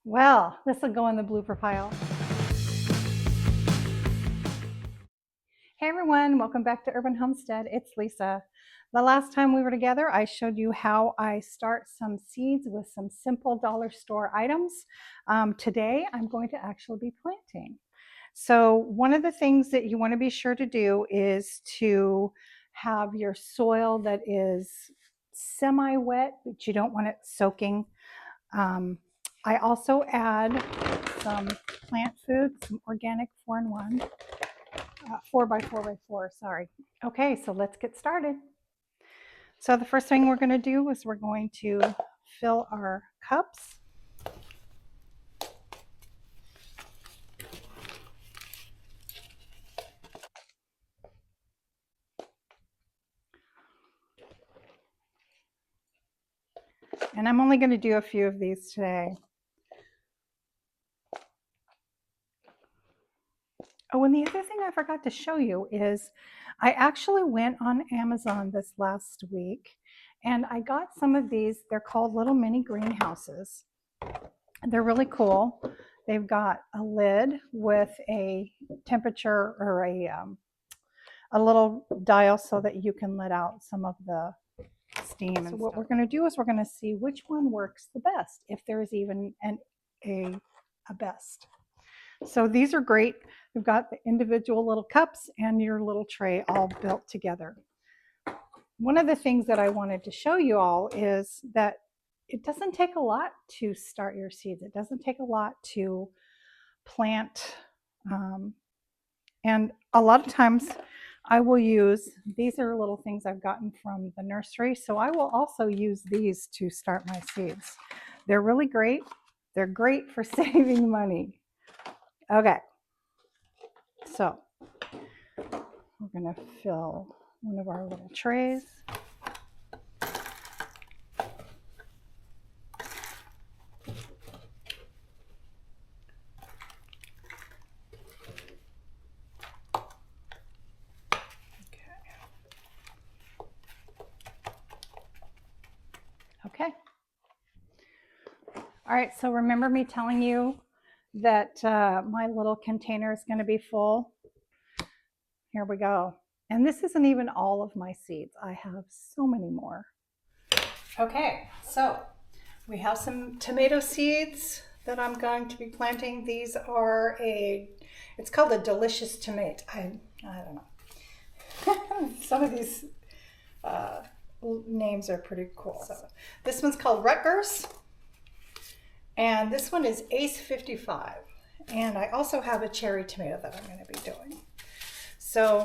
Well, this will go in the blooper pile. Hey everyone, welcome back to Urban Homestead. It's Lisa. The last time we were together, I showed you how I start some seeds with some simple dollar store items. Today, I'm going to actually be planting. So one of the things that you want to be sure to do is to have your soil that is semi-wet, but you don't want it soaking. I also add some plant food, some organic 4-in-1, 4x4x4, sorry. Okay, so let's get started. So the first thing we're going to do is we're going to fill our cups. And I'm only going to do a few of these today. Oh, and the other thing I forgot to show you is I actually went on Amazon this last week and I got some of these. They're called little mini greenhouses. They're really cool. They've got a lid with a temperature or a little dial so that you can let out some of the steam. So what we're going to do is we're going to see which one works the best, if there is even a best. So these are great. We've got the individual little cups and your little tray all built together. One of the things that I wanted to show you all is that it doesn't take a lot to start your seeds. It doesn't take a lot to plant. And a lot of times I will use, these are little things I've gotten from the nursery. So I will also use these to start my seeds. They're really great. They're great for saving money. Okay, so we're going to fill one of our little trays. Okay. All right, so remember me telling you that my little container is going to be full? Here we go. And this isn't even all of my seeds. I have so many more. Okay, so we have some tomato seeds that I'm going to be planting. These are it's called a delicious tomato. I don't know. Some of these names are pretty cool. So this one's called Rutgers. And this one is Ace 55. And I also have a cherry tomato that I'm going to be doing. So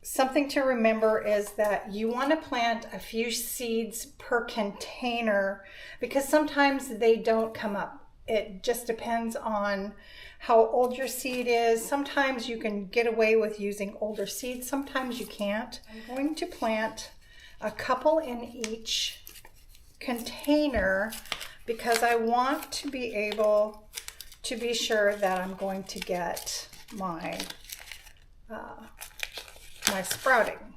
something to remember is that you want to plant a few seeds per container because sometimes they don't come up. It just depends on how old your seed is. Sometimes you can get away with using older seeds. Sometimes you can't. I'm going to plant a couple in each container because I want to be able to be sure that I'm going to get my sprouting.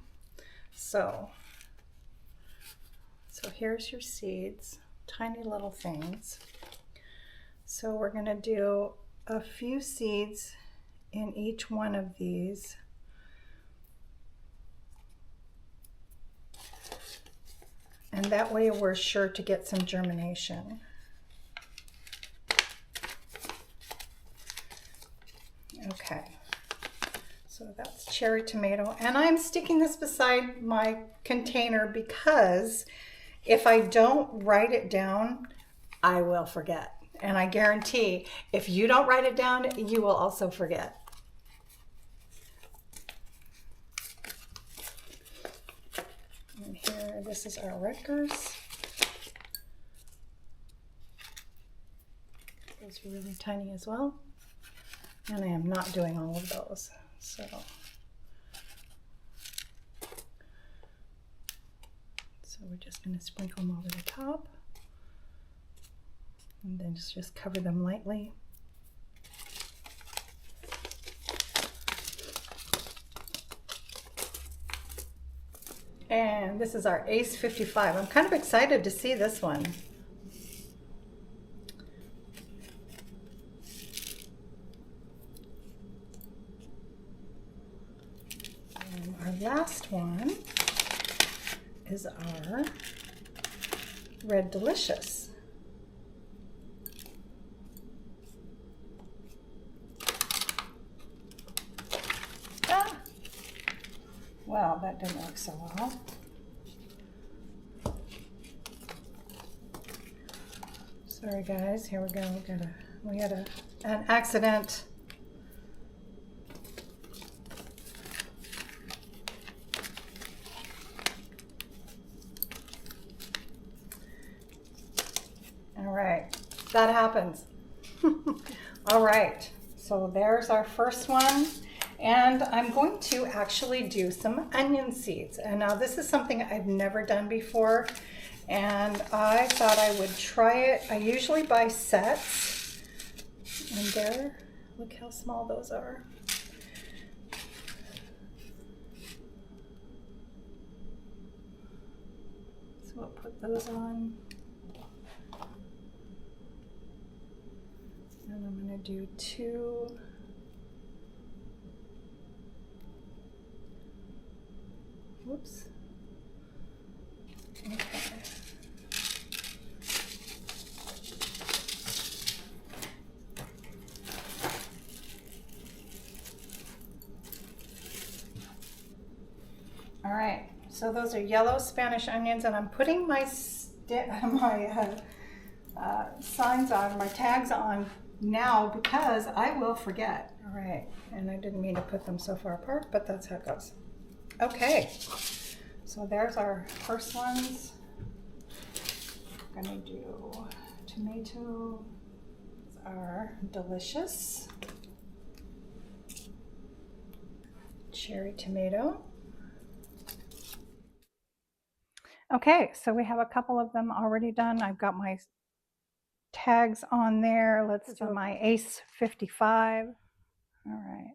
So here's your seeds, tiny little things. So we're going to do a few seeds in each one of these. And that way we're sure to get some germination. Okay, so that's cherry tomato. And I'm sticking this beside my container because if I don't write it down, I will forget. And I guarantee if you don't write it down, you will also forget. And here, this is our Rutgers. It's really tiny as well. And I am not doing all of those. So we're just going to sprinkle them over the top. And then just cover them lightly. And this is our Ace 55. I'm kind of excited to see this one. our last one is our Red Delicious. Ah, well, that didn't work so well. Sorry guys, here we go. We had an accident. All right, that happens. All right, so there's our first one. And I'm going to actually do some onion seeds. And now this is something I've never done before. And I thought I would try it. I usually buy sets. And there, look how small those are. So I'll put those on. And I'm going to do 2. Whoops. Okay. All right, so those are yellow Spanish onions, and I'm putting my signs on, my tags on now because I will forget. All right, and I didn't mean to put them so far apart, but that's how it goes. Okay, so there's our first ones. We're gonna do tomato. These are delicious. Cherry tomato. Okay, so we have a couple of them already done. I've got my tags on there. Let's do my Ace 55. All right.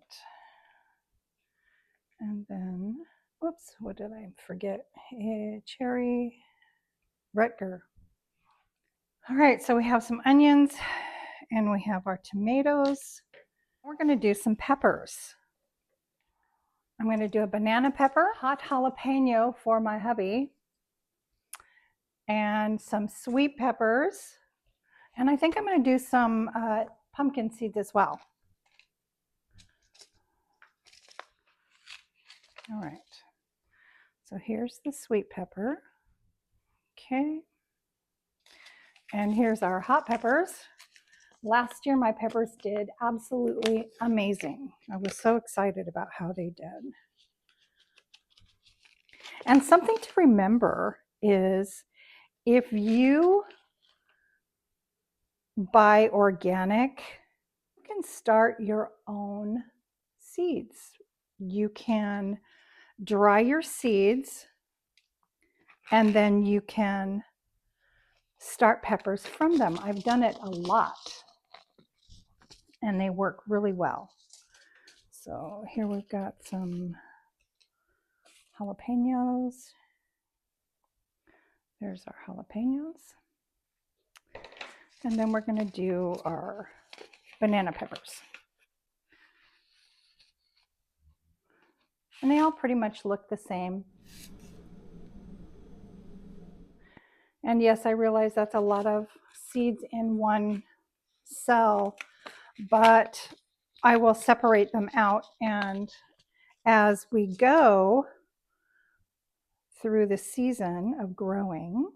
And then, whoops, what did I forget? Cherry Rutger. All right, so we have some onions and we have our tomatoes. We're going to do some peppers. I'm going to do a banana pepper, hot jalapeno for my hubby, and some sweet peppers. And I think I'm going to do some pumpkin seeds as well. All right, so here's the sweet pepper. Okay, and here's our hot peppers. Last year, my peppers did absolutely amazing. I was so excited about how they did. And something to remember is if you buy organic, you can start your own seeds. You can dry your seeds and then you can start peppers from them. I've done it a lot and they work really well. So here we've got some jalapenos. There's our jalapenos. And then we're going to do our banana peppers. And they all pretty much look the same. And yes, I realize that's a lot of seeds in one cell, but I will separate them out, and as we go through the season of growing,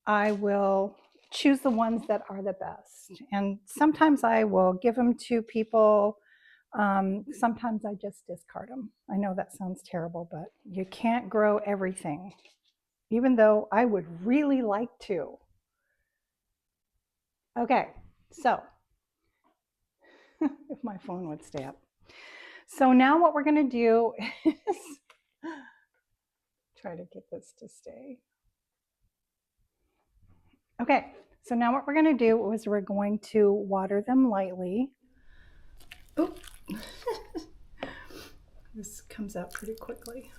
I will choose the ones that are the best. And sometimes I will give them to people. Sometimes I just discard them. I know that sounds terrible, but you can't grow everything, even though I would really like to. Okay, so if my phone would stay up. So now what we're going to do is try to get this to stay. Okay, so now what we're going to do is we're going to water them lightly. Oop. This comes out pretty quickly.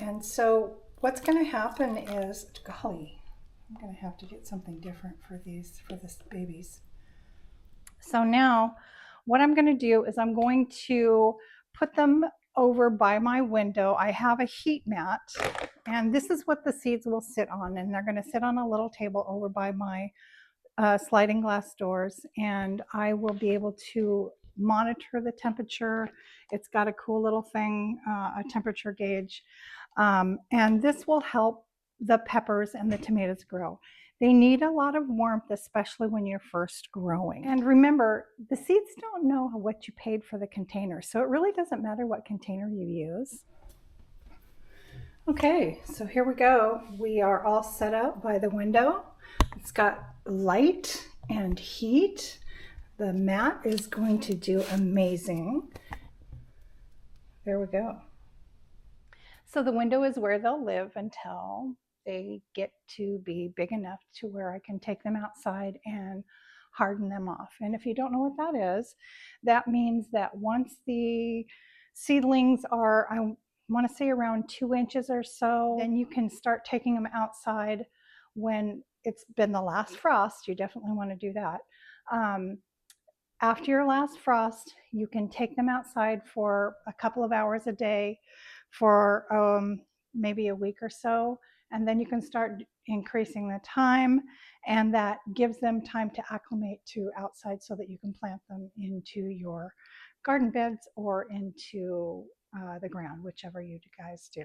And so what's going to happen is, golly, I'm going to have to get something different for this babies. So now what I'm going to do is I'm going to put them over by my window. I have a heat mat, and this is what the seeds will sit on, and they're going to sit on a little table over by my sliding glass doors, and I will be able to monitor the temperature. It's got a cool little thing, a temperature gauge, and this will help the peppers and the tomatoes grow. They need a lot of warmth, especially when you're first growing. And remember, the seeds don't know what you paid for the container, so it really doesn't matter what container you use. Okay, so here we go. We are all set up by the window. It's got light and heat. The mat is going to do amazing. There we go. So the window is where they'll live until they get to be big enough to where I can take them outside and harden them off. And if you don't know what that is, that means that once the seedlings are, I want to say around 2 inches or so, then you can start taking them outside when it's been the last frost. You definitely want to do that. After your last frost, you can take them outside for a couple of hours a day for maybe a week or so, and then you can start increasing the time, and that gives them time to acclimate to outside so that you can plant them into your garden beds or into the ground, whichever you guys do.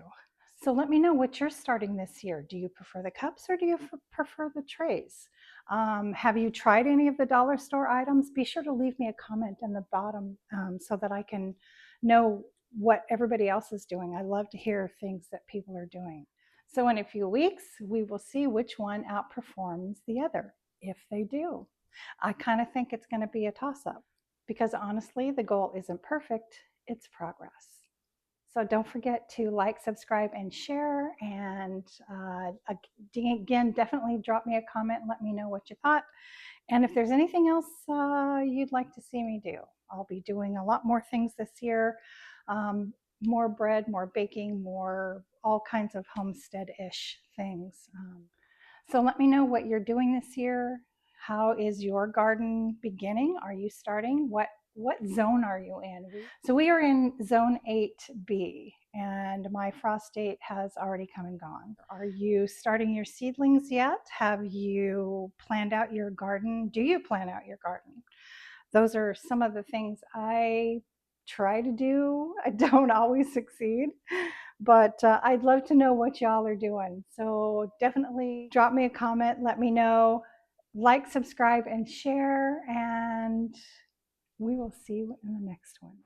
So let me know what you're starting this year. Do you prefer the cups or do you prefer the trays? Have you tried any of the dollar store items? Be sure to leave me a comment in the bottom so that I can know what everybody else is doing. I love to hear things that people are doing. So in a few weeks, we will see which one outperforms the other, if they do. I kind of think it's going to be a toss-up because honestly, the goal isn't perfect, it's progress. So don't forget to like, subscribe, and share. And again, definitely drop me a comment and let me know what you thought. And if there's anything else you'd like to see me do, I'll be doing a lot more things this year. More bread, more baking, more all kinds of homestead-ish things. So let me know what you're doing this year. How is your garden beginning? Are you starting? What zone are you in? So we are in zone 8B, and my frost date has already come and gone. Are you starting your seedlings yet? Have you planned out your garden? Do you plan out your garden? Those are some of the things I try to do. I don't always succeed, but I'd love to know what y'all are doing. So definitely drop me a comment, let me know, like, subscribe, and share, and we will see you in the next one.